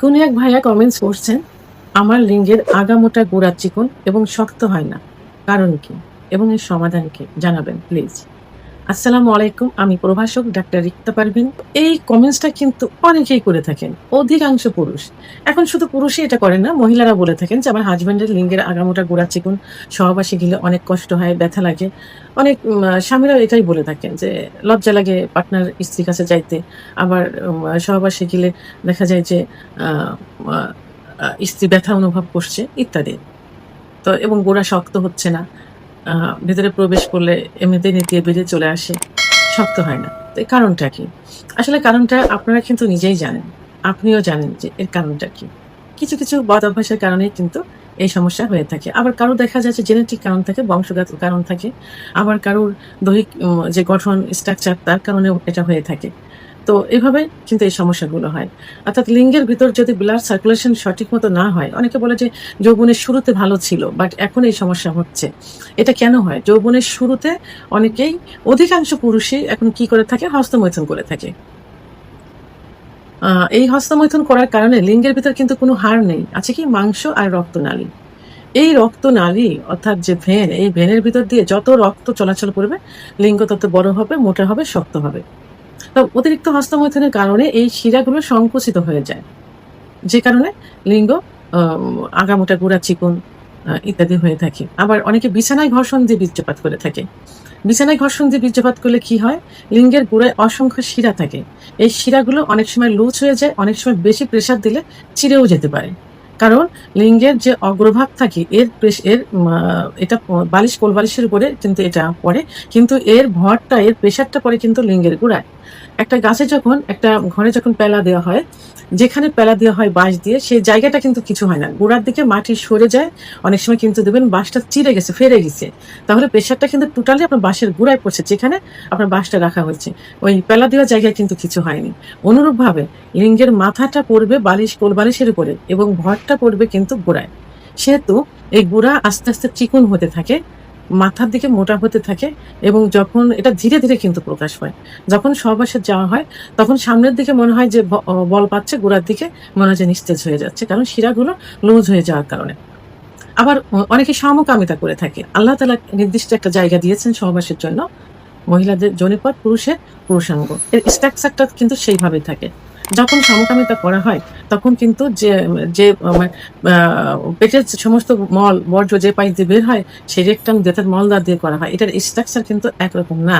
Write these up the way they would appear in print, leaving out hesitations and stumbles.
কোন এক ভাইয়া কমেন্টস করছেন, আমার লিঙ্গের আগামোটা গোড়া চিকন এবং শক্ত হয় না, কারণ কি এবং এর সমাধান কি জানাবেন প্লিজ। আসসালামু আলাইকুম, আমি প্রভাষক ডাক্তার রিক্তা পারভিন। এই কমেন্টসটা কিন্তু অনেকেই করে থাকেন, অধিকাংশ পুরুষ। এখন শুধু পুরুষই এটা করেন না, মহিলারা বলে থাকেন যে আমার হাজব্যান্ডের লিঙ্গের আগামোটা গোড়া চিকন, সহবাসে গেলে অনেক কষ্ট হয়, ব্যথা লাগে। অনেক স্বামীরাও এটাই বলে থাকেন যে লজ্জা লাগে পার্টনার স্ত্রীর কাছে যাইতে। আবার সহবাসে গেলে দেখা যায় যে আহ, আহ, স্ত্রী ব্যথা অনুভব করছে ইত্যাদি। তো এবং গোড়া শক্ত হচ্ছে না, ভেতরে প্রবেশ করলে এমনিতেই নেতিয়ে বেরিয়ে চলে আসে, শক্ত হয় না। তো এই কারণটা কি? আসলে কারণটা আপনারা কিন্তু নিজেই জানেন, আপনিও জানেন যে এর কারণটা কি। কিছু কিছু বদ অভ্যাসের কারণেই কিন্তু এই সমস্যা হয়ে থাকে। আবার কারো দেখা যাচ্ছে জেনেটিক কারণ থাকে, বংশগত কারণ থাকে। আবার কারোর দৈহিক যে গঠন স্ট্রাকচার, তার কারণেও এটা হয়ে থাকে। তো এভাবে কিন্তু এই সমস্যাগুলো হয়। অর্থাৎ লিঙ্গের ভিতর যদি ব্লাড সার্কুলেশন সঠিক মতো না হয়, অনেকে বলে যে যৌবনের শুরুতে ভালো ছিল বাট এখন এই সমস্যা হচ্ছে। এটা কেন হয়? যৌবনের শুরুতে অনেকেই, অধিকাংশ পুরুষই এখন কি করে থাকে? হস্তমৈথুন করে থাকে। এই হস্তমৈথুন করার কারণে লিঙ্গের ভিতর কিন্তু কোনো হাড় নেই, আছে কি মাংস আর রক্তনালী। এই রক্তনালী অর্থাৎ যে ভেন, এই ভেনের ভিতর দিয়ে যত রক্ত চলাচল করবে, লিঙ্গ তত বড় হবে, মোটা হবে, শক্ত হবে। তো অতিরিক্ত হস্তমৈথুনের কারণে এই শিরাগুলো সংকুচিত হয়ে যায়, যে কারণে লিঙ্গ আগামোটা গোড়া চিকন ইত্যাদি হয়ে থাকে। আবার অনেকে বিছানায় ঘর্ষণ দিয়ে বীর্যপাত করে থাকে। বিছানায় ঘর্ষণ দিয়ে বীর্যপাত করলে কি হয়? লিঙ্গের গোড়ায় অসংখ্য শিরা থাকে। এই শিরাগুলো অনেক সময় লুজ হয়ে যায়, অনেক সময় বেশি প্রেসার দিলে ছিঁড়েও যেতে পারে। কারণ লিঙ্গের যে অগ্রভাগ থাকে এটা বালিশ, কোল বালিশের উপরে কিন্তু এটা পড়ে, কিন্তু এর ভরটা, এর প্রেসারটা পড়ে কিন্তু লিঙ্গের গোড়ায়। একটা গাছে যখন, একটা ঘরে যখন পেলা দেওয়া হয়, যেখানে পেলা দেওয়া হয় বাঁশ দিয়ে, সেই জায়গাটা কিন্তু কিছু হয় না, গোড়ার দিকে মাটি সরে যায়। অনেক সময় কিন্তু দেখবেন বাঁশটা চিড়ে গেছে, ফেরে গেছে। তাহলে প্রেশারটা কিন্তু টোটালি আপনার বাঁশের গোড়ায় পড়ছে, যেখানে আপনার বাঁশটা রাখা হয়েছে। ওই পেলা দেওয়া জায়গায় কিন্তু কিছু হয়নি। অনুরূপভাবে লিঙ্গের মাথাটা পড়বে বালিশ, কোল বালিশের উপরে, এবং ভরটা পড়বে কিন্তু গোড়ায়। সেহেতু এই গোড়া আস্তে আস্তে চিকন হতে থাকে, মাথার দিকে মোটা হতে থাকে, এবং যখন এটা ধীরে ধীরে কিন্তু প্রকাশ পায়। যখন সহবাসে যাওয়া হয়, তখন সামনের দিকে মনে হয় যে বল পাচ্ছে, গোড়ার দিকে মনে হয় যে নিস্তেজ হয়ে যাচ্ছে, কারণ শিরাগুলো লুজ হয়ে যাওয়ার কারণে। আবার অনেকে সমকামিতা করে থাকে। আল্লাহ তাআলা নির্দিষ্ট একটা জায়গা দিয়েছেন সহবাসের জন্য, মহিলাদের যোনিপথ, পুরুষের পুরুষাঙ্গ। এর স্ট্রাকচারটা কিন্তু সেইভাবেই থাকে। যখন সমকামিতা করা হয়, তখন কিন্তু যে যে পেটের সমস্ত মল বর্জ্য যে পাইপ দিয়ে বের হয়, সেই রেকটাম দিয়ে, অর্থাৎ মলদ্বার দিয়ে করা হয়। এটার স্ট্রাকচার কিন্তু একরকম না,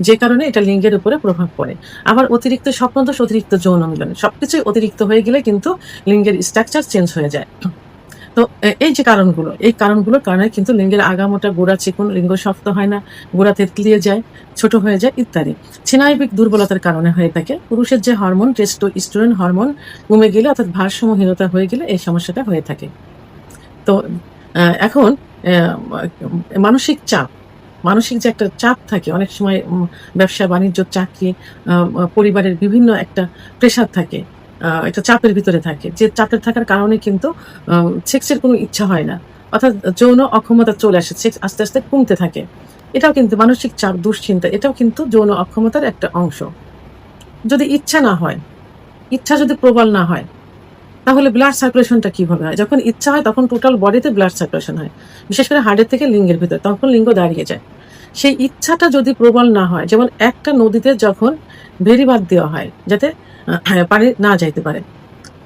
যে কারণে এটা লিঙ্গের উপরে প্রভাব পড়ে। আবার অতিরিক্ত স্বপ্নদোষ, অতিরিক্ত যৌন মিলন, সবকিছুই অতিরিক্ত হয়ে গেলে কিন্তু লিঙ্গের স্ট্রাকচার চেঞ্জ হয়ে যায়। তো এই যে কারণগুলো, এই কারণগুলোর কারণে কিন্তু লিঙ্গের আগামোটা গোড়া চিকন, লিঙ্গ শক্ত হয় না, গোড়া তেতলিয়ে যায়, ছোট হয়ে যায় ইত্যাদি। স্নায়বিক দুর্বলতার কারণে হয়ে থাকে। পুরুষের যে হরমোন, টেস্টোস্টেরন হরমোন কমে গেলে, অর্থাৎ ভারসাম্যহীনতা হয়ে গেলে এই সমস্যাটা হয়ে থাকে। তো এখন মানসিক চাপ, মানসিক যে একটা চাপ থাকে অনেক সময়, ব্যবসা বাণিজ্য, চাকরি, পরিবারের বিভিন্ন একটা প্রেশার থাকে, একটা চাপের ভিতরে থাকে, যে চাপের থাকার কারণে কিন্তু সেক্সের কোনো ইচ্ছা হয় না, অর্থাৎ যৌন অক্ষমতা চলে আসে, সেক্স আস্তে আস্তে কমতে থাকে। এটাও কিন্তু মানসিক চাপ, দুশ্চিন্তা, এটাও কিন্তু যৌন অক্ষমতার একটা অংশ। যদি ইচ্ছা না হয়, ইচ্ছা যদি প্রবল না হয়, তাহলে ব্লাড সার্কুলেশনটা কিভাবে হয়? যখন ইচ্ছা হয় তখন টোটাল বডিতে ব্লাড সার্কুলেশন হয়, বিশেষ করে হার্টের থেকে লিঙ্গের ভিতরে, তখন লিঙ্গ দাঁড়িয়ে যায়। সেই ইচ্ছাটা যদি প্রবল না হয়, যেমন একটা নদীতে যখন বেড়িবাঁধ দেওয়া হয় যাতে পানি না যাইতে পারে,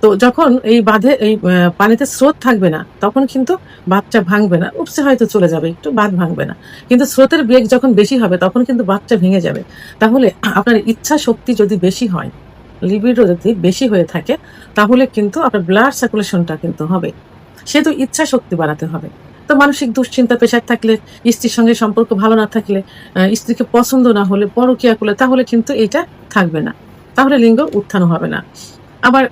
তো যখন এই বাঁধে, এই পানিতে স্রোত থাকবে না, তখন কিন্তু বাঁধটা ভাঙবে না, উপসে হয়তো চলে যাবে একটু, বাঁধ ভাঙবে না। কিন্তু স্রোতের বেগ যখন বেশি হবে, তখন কিন্তু বাঁধটা ভেঙে যাবে। তাহলে আপনার ইচ্ছা শক্তি যদি বেশি হয়, লিবিডো যদি বেশি হয়ে থাকে, তাহলে কিন্তু আপনার ব্লাড সার্কুলেশনটা কিন্তু হবে। সেহেতু ইচ্ছা শক্তি বাড়াতে হবে। তো মানসিক দুশ্চিন্তা, প্রেশার থাকলে, স্ত্রীর সঙ্গে সম্পর্ক ভালো না থাকলে, স্ত্রীকে পছন্দ না হলে, পরকীয়া করলে, তাহলে কিন্তু এটা থাকবে না, তাহলে লিঙ্গ উত্থান হবে না। আবার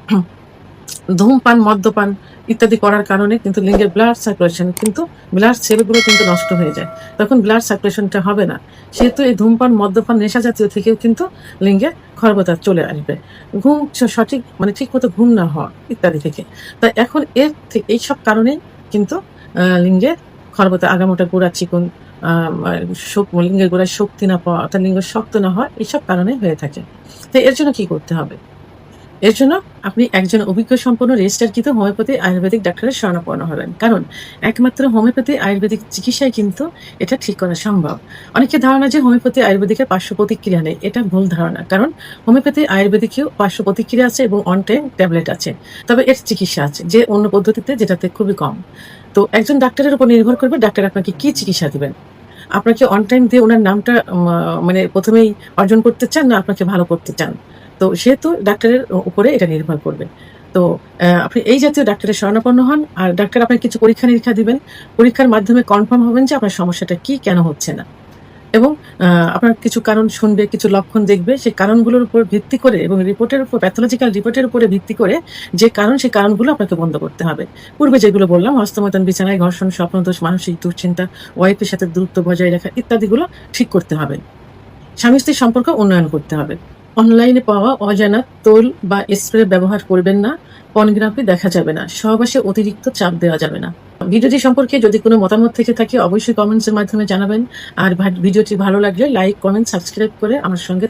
ধূমপান, মদ্যপান ইত্যাদি করার কারণে কিন্তু লিঙ্গের ব্লাড সার্কুলেশন, কিন্তু ব্লাড সেলগুলো কিন্তু নষ্ট হয়ে যায়, তখন ব্লাড সার্কুলেশনটা হবে না। সেহেতু এই ধূমপান, মদ্যপান, নেশা জাতীয় থেকেও কিন্তু লিঙ্গে খর্বতা চলে আসবে। ঘুম সঠিক, মানে ঠিক মতো ঘুম না হওয়া ইত্যাদি থেকে। তাই এখন এর থেকে, এইসব কারণে কিন্তু লিঙ্গে খর্বতা, আগামোটা গোড়া চিকন, লিঙ্গের গোড়ায় শক্তি না পাওয়া, অর্থাৎ লিঙ্গ শক্ত না হওয়া, এইসব কারণে হয়ে থাকে। তো এর জন্য কি করতে হবে? এর জন্য আপনি একজন অভিজ্ঞ সম্পন্ন রেজিস্টারকৃত হোমিওপ্যাথি আয়ুর্বেদিক ডাক্তারের শরণাপন্ন হবেন। কারণ একমাত্র হোমিওপ্যাথি আয়ুর্বেদিক চিকিৎসায় কিন্তু এটা ঠিক করা সম্ভব। অনেকের ধারণা যে হোমিওপ্যাথি আয়ুর্বেদিকের পার্শ্ব প্রতিক্রিয়া নেই। এটা ভুল ধারণা। কারণ হোমিওপ্যাথি আয়ুর্বেদিকেও পার্শ্ব প্রতিক্রিয়া আছে এবং অন টাইম ট্যাবলেট আছে। তবে এর চিকিৎসা আছে যে অন্য পদ্ধতিতে যেটাতে খুবই কম। তো একজন ডাক্তারের উপর নির্ভর করবে ডাক্তার আপনাকে কি চিকিৎসা দিবেন। আপনাকে অন টাইম দিয়ে উনার নামটা মানে ১ম এই অর্জন করতে চান না আপনাকে ভালো করতে চান। তো সেহেতু ডাক্তারের উপরে এটা নির্ভর করবে। তো আপনি এই জাতীয় ডাক্তারের শরণাপন্ন হন। আর ডাক্তার আপনাকে কিছু পরীক্ষা-নিরীক্ষা দিবেন। পরীক্ষার মাধ্যমে কনফার্ম হবেন যে আপনার সমস্যাটা কি, কেন হচ্ছে না। এবং আপনার কিছু কারণ শুনবে, কিছু লক্ষণ দেখবে। সেই কারণগুলোর উপর ভিত্তি করে এবং রিপোর্টের উপর প্যাথোলজিক্যাল রিপোর্টের উপরে ভিত্তি করে যে কারণ, সেই কারণগুলো আপনাকে বন্ধ করতে হবে। পূর্বে যেগুলো বললাম হস্তমৈথুন, বিছানায় ঘর্ষণ, স্বপ্নদোষ, মানসিক দুশ্চিন্তা, ওয়াইফের সাথে দূরত্ব বজায় রাখা ইত্যাদিগুলো ঠিক করতে হবে। স্বামী-স্ত্রীর সম্পর্ক উন্নয়ন করতে হবে। অনলাইনে পাওয়া অজানা তৈল বা স্প্রে ব্যবহার করবেন না। পর্নোগ্রাফি দেখা যাবে না। সহবাসে অতিরিক্ত চাপ দেওয়া যাবে না। ভিডিওটি সম্পর্কে যদি কোনো মতামত থেকে থাকে অবশ্যই কমেন্টস এর মাধ্যমে জানাবেন। আর ভিডিওটি ভালো লাগলে লাইক, কমেন্ট, সাবস্ক্রাইব করে আমার সঙ্গে